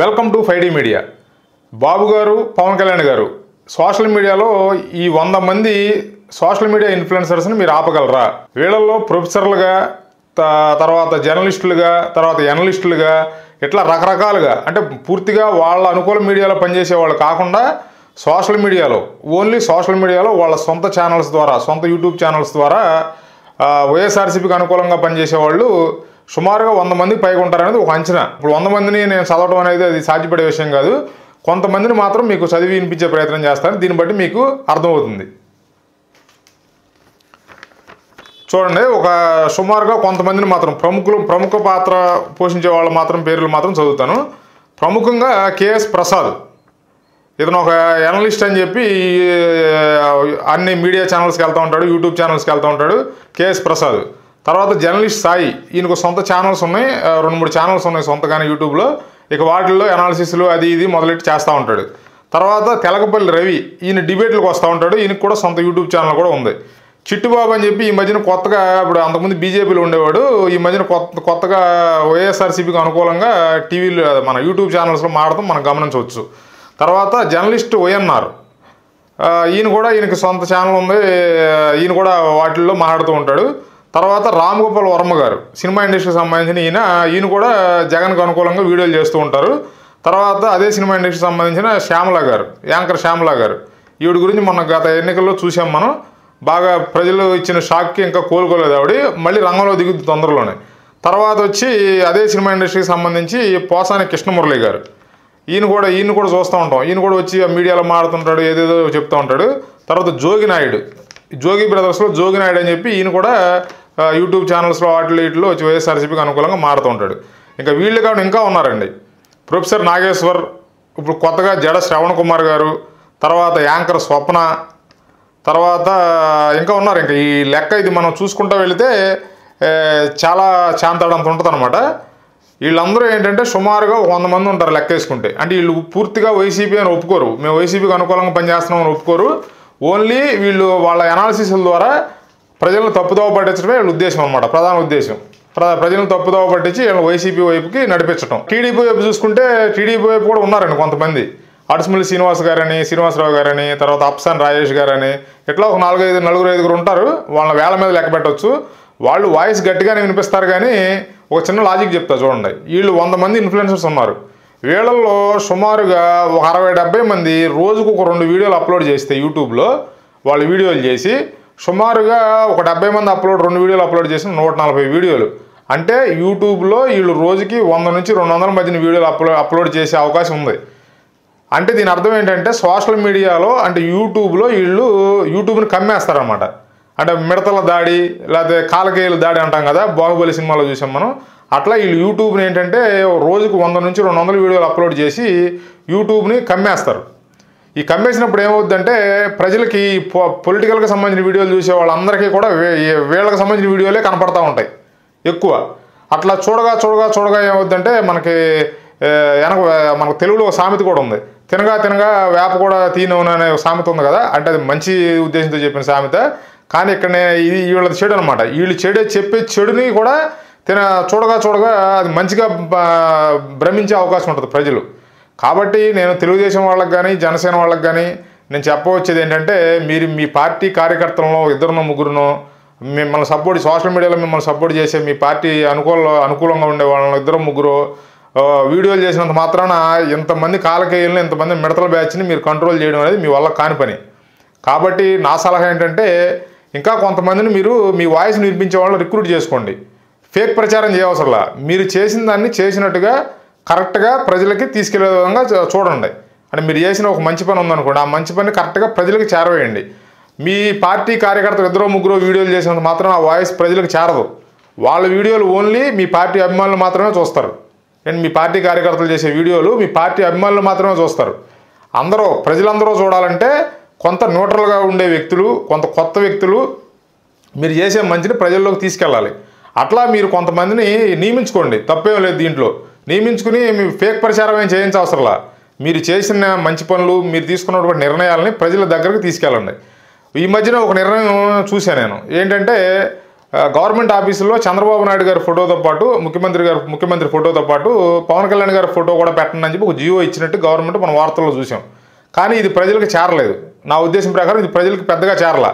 Welcome to 5D media. బాబు గారు, పవన్ కళ్యాణ్ గారు social మీడియాలో ఈ 100 మంది సోషల్ మీడియా ఇన్ఫ్లుయెన్సర్స్ని మీరు ఆపగలరా? వీళ్ళల్లో ప్రొఫెసర్లుగా, తర్వాత జర్నలిస్టులుగా, తర్వాత ఎనలిస్టులుగా, ఇట్లా రకరకాలుగా, అంటే పూర్తిగా వాళ్ళ అనుకూల మీడియాలో పనిచేసే వాళ్ళు కాకుండా ఓన్లీ సోషల్ మీడియాలో వాళ్ళ సొంత ఛానల్స్ ద్వారా, సొంత యూట్యూబ్ ఛానల్స్ ద్వారా వైఎస్ఆర్సీపీకి అనుకూలంగా పనిచేసే వాళ్ళు సుమారుగా 100 మంది పైగా ఉంటారనేది ఒక అంచనా. ఇప్పుడు 100 మందిని నేను చదవడం అనేది అది సాధ్యపడే విషయం కాదు. కొంతమందిని మాత్రం మీకు చదివి వినిపించే ప్రయత్నం చేస్తాను. దీన్ని బట్టి మీకు అర్థమవుతుంది. చూడండి, ఒక సుమారుగా కొంతమందిని మాత్రం ప్రముఖ పాత్ర పోషించే వాళ్ళ మాత్రం పేర్లు మాత్రం చదువుతాను. ప్రముఖంగా కేఎస్ ప్రసాద్, ఇతను ఒక ఎనలిస్ట్ అని చెప్పి అన్ని మీడియా ఛానల్స్కి వెళ్తూ ఉంటాడు, యూట్యూబ్ ఛానల్స్కి వెళ్తూ ఉంటాడు కేఎస్ ప్రసాద్. తర్వాత జర్నలిస్ట్ సాయి, ఈయనకు సొంత ఛానల్స్ ఉన్నాయి, 2-3 ఛానల్స్ ఉన్నాయి సొంతగానే యూట్యూబ్లో. ఇక వాటిల్లో అనాలిసిస్లు అది ఇది మొదలెట్టి చేస్తూ ఉంటాడు. తర్వాత తెలకపల్లి రవి, ఈయన డిబేట్లకు వస్తూ ఉంటాడు. ఈయనకు కూడా సొంత యూట్యూబ్ ఛానల్ కూడా ఉంది. చిట్టుబాబు అని చెప్పి ఈ మధ్యన కొత్తగా, ఇప్పుడు అంతకుముందు బీజేపీలో ఉండేవాడు, ఈ మధ్యన కొత్తగా వైఎస్ఆర్సీపీకి అనుకూలంగా టీవీలో మన యూట్యూబ్ ఛానల్స్లో మాడటం మనం గమనించవచ్చు. తర్వాత జర్నలిస్ట్ వైఎన్ఆర్, ఈయనకి సొంత ఛానల్ ఉంది, ఈయన కూడా వాటిల్లో మాట్లాడుతూ ఉంటాడు. తర్వాత రామ్ గోపాల్ వర్మ గారు, సినిమా ఇండస్ట్రీకి సంబంధించిన ఈయన కూడా జగన్కు అనుకూలంగా వీడియోలు చేస్తూ ఉంటారు. తర్వాత అదే సినిమా ఇండస్ట్రీకి సంబంధించిన శ్యామల గారు, యాంకర్ శ్యామల గారు, ఈవిడ గురించి మొన్న గత ఎన్నికల్లో చూసాం మనం. బాగా ప్రజలు ఇచ్చిన షాక్కి ఇంకా కోలుకోలేదు ఆవిడ, మళ్ళీ రంగంలో దిగుద్ది తొందరలోనే. తర్వాత వచ్చి అదే సినిమా ఇండస్ట్రీకి సంబంధించి పోసాని కృష్ణమురళి గారు, ఈయన కూడా చూస్తూ ఉంటాం. ఈయన కూడా వచ్చి మీడియాలో మాడుతుంటాడు, ఏదేదో చెప్తూ ఉంటాడు. తర్వాత జోగి నాయుడు, జోగి బ్రదర్స్లో జోగి నాయుడు అని చెప్పి ఈయన కూడా యూట్యూబ్ ఛానల్స్లో వీటిలో వచ్చి వైఎస్ఆర్సీపీకి అనుకూలంగా మారుతూ ఉంటాడు. ఇంకా వీళ్ళు కాకుండా ఇంకా ఉన్నారండి. ప్రొఫెసర్ నాగేశ్వర్, ఇప్పుడు కొత్తగా జడ శ్రవణ్ కుమార్ గారు, తర్వాత యాంకర్ స్వప్న, తర్వాత ఇంకా ఉన్నారు. ఇంకా ఈ లెక్క ఇది మనం చూసుకుంటూ వెళితే చాలా చాంతాడంత ఉంటుంది అనమాట. వీళ్ళందరూ ఏంటంటే సుమారుగా 100 మంది ఉంటారు లెక్క వేసుకుంటే. అంటే వీళ్ళు పూర్తిగా వైసీపీ అని ఒప్పుకోరు, మేము వైసీపీకి అనుకూలంగా పనిచేస్తున్నామని ఒప్పుకోరు. ఓన్లీ వీళ్ళు వాళ్ళ అనాలిసిస్ల ద్వారా ప్రజలను తప్పుదోవ పట్టించడమే వీళ్ళ ఉద్దేశం అనమాట, ప్రధాన ఉద్దేశం. ప్రజలను తప్పుదోవ పట్టించి వీళ్ళని వైసీపీ వైపుకి నడిపించడం. టీడీపీ వైపు చూసుకుంటే టీడీపీ వైపు కూడా ఉన్నారండి కొంతమంది. అడుసుమిల్లి శ్రీనివాసరావు గారని, తర్వాత అప్సాన్ రాజేష్ గారని, ఇట్లా ఒక 4-5 ఉంటారు. వాళ్ళని వేల మీద లెక్క పెట్టవచ్చు. వాళ్ళు వాయిస్ గట్టిగానే వినిపిస్తారు. కానీ ఒక చిన్న లాజిక్ చెప్తా చూడండి. వీళ్ళు 100 మంది ఇన్ఫ్లుయెన్సర్స్ ఉన్నారు. వీళ్ళల్లో సుమారుగా ఒక 60-70 మంది రోజుకు ఒక 2 వీడియోలు అప్లోడ్ చేస్తే యూట్యూబ్లో వాళ్ళు వీడియోలు చేసి, సుమారుగా ఒక 70 మంది 2 వీడియోలు అప్లోడ్ చేసిన 140 వీడియోలు. అంటే యూట్యూబ్లో వీళ్ళు రోజుకి 100 నుంచి 200 మధ్యన వీడియోలు అప్లోడ్ చేసే అవకాశం ఉంది. అంటే దీని అర్థం ఏంటంటే సోషల్ మీడియాలో, అంటే యూట్యూబ్లో వీళ్ళు యూట్యూబ్ని కమ్మేస్తారనమాట. అంటే మిడతల దాడి, లేకపోతే కాలకేయుల దాడి అంటాం కదా, బాహుబలి సినిమాలో చూసాం మనం. అట్లా వీళ్ళు యూట్యూబ్ని ఏంటంటే రోజుకు 100 నుంచి 200 వీడియోలు అప్లోడ్ చేసి యూట్యూబ్ని కమ్మేస్తారు. ఈ కమ్మేసినప్పుడు ఏమవుద్దంటే ప్రజలకి పొలిటికల్కి సంబంధించిన వీడియోలు చూసే వాళ్ళందరికీ కూడా వీళ్ళకి సంబంధించిన వీడియోలే కనపడతా ఉంటాయి ఎక్కువ. అట్లా చూడగా ఏమవుద్దంటే మనకు తెలుగులో ఒక సామెత కూడా ఉంది, తినగా వేప కూడా తీనవును అనే సామెత ఉంది కదా. అంటే అది మంచి ఉద్దేశంతో చెప్పిన సామెత. కానీ ఇక్కడ ఇది వీళ్ళది చెడు అనమాట. వీళ్ళు చెప్పే చెడుని కూడా చూడగా అది మంచిగా భ్రమించే అవకాశం ఉంటుంది ప్రజలు. కాబట్టి నేను తెలుగుదేశం వాళ్ళకి కానీ, జనసేన వాళ్ళకి కానీ నేను చెప్పవచ్చేది ఏంటంటే, మీరు మీ పార్టీ కార్యకర్తలను 2-3 మిమ్మల్ని సోషల్ మీడియాలో మిమ్మల్ని సపోర్ట్ చేసే మీ పార్టీ అనుకూలంగా ఉండే వాళ్ళని 2-3 వీడియోలు చేసినంత మాత్రాన ఇంతమంది కాలకేయులను, ఇంతమంది మిడతల బ్యాచ్ని మీరు కంట్రోల్ చేయడం అనేది మీ వల్ల కాని పని. కాబట్టి నా సలహా ఏంటంటే, ఇంకా కొంతమందిని మీరు మీ వాయిస్ వినిపించే వాళ్ళని రిక్రూట్ చేసుకోండి. ఫేక్ ప్రచారం చేయవసరంలా. మీరు చేసిన దాన్ని చేసినట్టుగా కరెక్ట్గా ప్రజలకి తీసుకెళ్లే విధంగా చూడండి. అంటే మీరు చేసిన ఒక మంచి పని ఉందనుకోండి, ఆ మంచి పని కరెక్ట్గా ప్రజలకు చేరవేయండి. మీ పార్టీ కార్యకర్తలు 2-3 వీడియోలు చేసినంత మాత్రం ఆ వాయిస్ ప్రజలకు చేరదు. వాళ్ళ వీడియోలు ఓన్లీ మీ పార్టీ అభిమానులు మాత్రమే చూస్తారు. అండ్ మీ పార్టీ కార్యకర్తలు చేసే వీడియోలు మీ పార్టీ అభిమానులు మాత్రమే చూస్తారు. ప్రజలందరూ చూడాలంటే కొంత న్యూట్రల్గా ఉండే వ్యక్తులు, కొంత కొత్త వ్యక్తులు మీరు చేసే మంచిని ప్రజల్లోకి తీసుకెళ్ళాలి. అట్లా మీరు కొంతమందిని నియమించుకోండి, తప్పేం లేదు దీంట్లో. నియమించుకుని మీ ఫేక్ ప్రచారం ఏం చేయించవసరంలా. మీరు చేసిన మంచి పనులు, మీరు తీసుకున్నటువంటి నిర్ణయాలని ప్రజల దగ్గరకు తీసుకెళ్ళండి. ఈ మధ్యన ఒక నిర్ణయం చూశాను నేను. ఏంటంటే గవర్నమెంట్ ఆఫీసుల్లో చంద్రబాబు నాయుడు గారి ఫోటోతో పాటు ముఖ్యమంత్రి ఫోటోతో పాటు పవన్ కళ్యాణ్ గారి ఫోటో కూడా పెట్టండి అని చెప్పి ఒక జియో ఇచ్చినట్టు గవర్నమెంట్ మన వార్తల్లో చూసాం. కానీ ఇది ప్రజలకు చేరలేదు. నా ఉద్దేశం ప్రకారం ఇది ప్రజలకు పెద్దగా చేరల.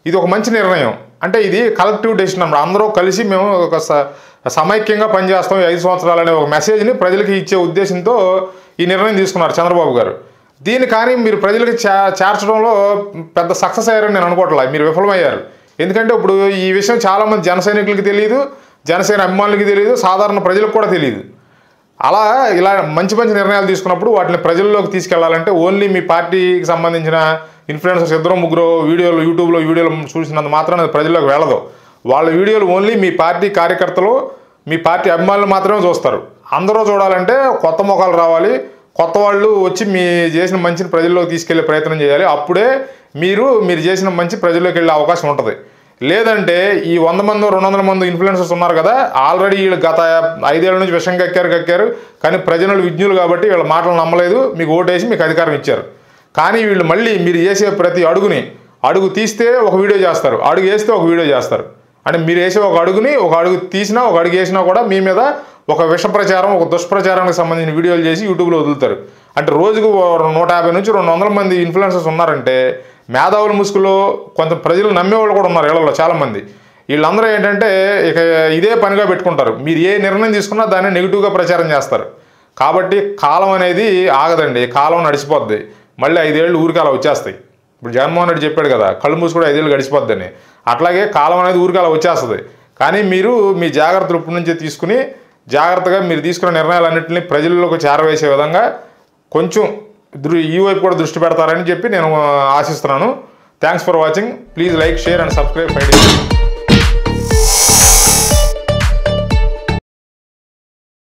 ఇది ఒక మంచి నిర్ణయం. అంటే ఇది కలెక్టివ్ డెసిషన్ అన్నమాట. అందరూ కలిసి మేము ఒక సమైక్యంగా పనిచేస్తాం 5 సంవత్సరాలు అనే ఒక మెసేజ్ని ప్రజలకి ఇచ్చే ఉద్దేశంతో ఈ నిర్ణయం తీసుకున్నారు చంద్రబాబు గారు. దీన్ని కానీ మీరు ప్రజలకు చేర్చడంలో పెద్ద సక్సెస్ అయ్యారని నేను అనుకోవట్లేదు. మీరు విఫలమయ్యారు. ఎందుకంటే ఇప్పుడు ఈ విషయం చాలామంది జన సైనికులకి తెలియదు, జనసేన అభిమానులకి తెలియదు, సాధారణ ప్రజలకు కూడా తెలియదు. అలా ఇలా మంచి నిర్ణయాలు తీసుకున్నప్పుడు వాటిని ప్రజల్లోకి తీసుకెళ్లాలంటే ఓన్లీ మీ పార్టీకి సంబంధించిన ఇన్ఫ్లుయెన్సర్స్ 2-3 వీడియోలు యూట్యూబ్లో వీడియోలు చూసినంత మాత్రం అది ప్రజల్లోకి వెళ్ళదు. వాళ్ళ వీడియోలు ఓన్లీ మీ పార్టీ కార్యకర్తలు, మీ పార్టీ అభిమానులు మాత్రమే చూస్తారు. అందరూ చూడాలంటే కొత్త ముఖాలు రావాలి, కొత్త వాళ్ళు వచ్చి మీ చేసిన మంచిని ప్రజల్లోకి తీసుకెళ్లే ప్రయత్నం చేయాలి. అప్పుడే మీరు చేసిన మంచి ప్రజల్లోకి వెళ్ళే అవకాశం ఉంటుంది. లేదంటే ఈ 100 మంది 200 మంది ఇన్ఫ్లుయెన్సర్స్ ఉన్నారు కదా, ఆల్రెడీ వీళ్ళు గత 5 ఏళ్ల నుంచి విషం కక్కారు. కానీ ప్రజలు విజ్ఞులు కాబట్టి వీళ్ళ మాటలు నమ్మలేదు, మీకు ఓటేసి మీకు అధికారం ఇచ్చారు. కానీ వీళ్ళు మళ్ళీ మీరు చేసే ప్రతి అడుగు తీస్తే ఒక వీడియో చేస్తారు, అడుగు వేస్తే ఒక వీడియో చేస్తారు. అంటే మీరు వేసే ఒక అడుగు తీసినా ఒక అడుగు వేసినా కూడా మీ మీద ఒక విష ప్రచారం, ఒక దుష్ప్రచారానికి సంబంధించిన వీడియోలు చేసి యూట్యూబ్లో వదులుతారు. అంటే రోజుకు 150 నుంచి 200 మంది ఇన్ఫ్లుయెన్సర్స్ ఉన్నారంటే మేధావుల ముసుగులో కొంత ప్రజలు నమ్మేవాళ్ళు కూడా ఉన్నారు ఇళ్లలో చాలామంది. వీళ్ళందరూ ఏంటంటే ఇక ఇదే పనిగా పెట్టుకుంటారు. మీరు ఏ నిర్ణయం తీసుకున్నా దాన్ని నెగిటివ్గా ప్రచారం చేస్తారు. కాబట్టి కాలం అనేది ఆగదండి, కాలం నడిచిపోద్ది. మళ్ళీ 5 ఏళ్ళు ఊరికి అలా వచ్చేస్తాయి. ఇప్పుడు జగన్మోహన్ రెడ్డి చెప్పాడు కదా, కళ్ళు మూసి కూడా 5 ఏళ్ళు గడిచిపోద్దని. అట్లాగే కాలం అనేది ఊరికి అలా వచ్చేస్తుంది. కానీ మీరు మీ జాగ్రత్తలు ఇప్పటి నుంచే తీసుకుని జాగ్రత్తగా మీరు తీసుకున్న నిర్ణయాలన్నింటినీ ప్రజల్లోకి చేరవేసే విధంగా కొంచెం ఈ వైపు కూడా దృష్టి పెడతారని చెప్పి నేను ఆశిస్తున్నాను. Thanks for watching. Please like, share and subscribe.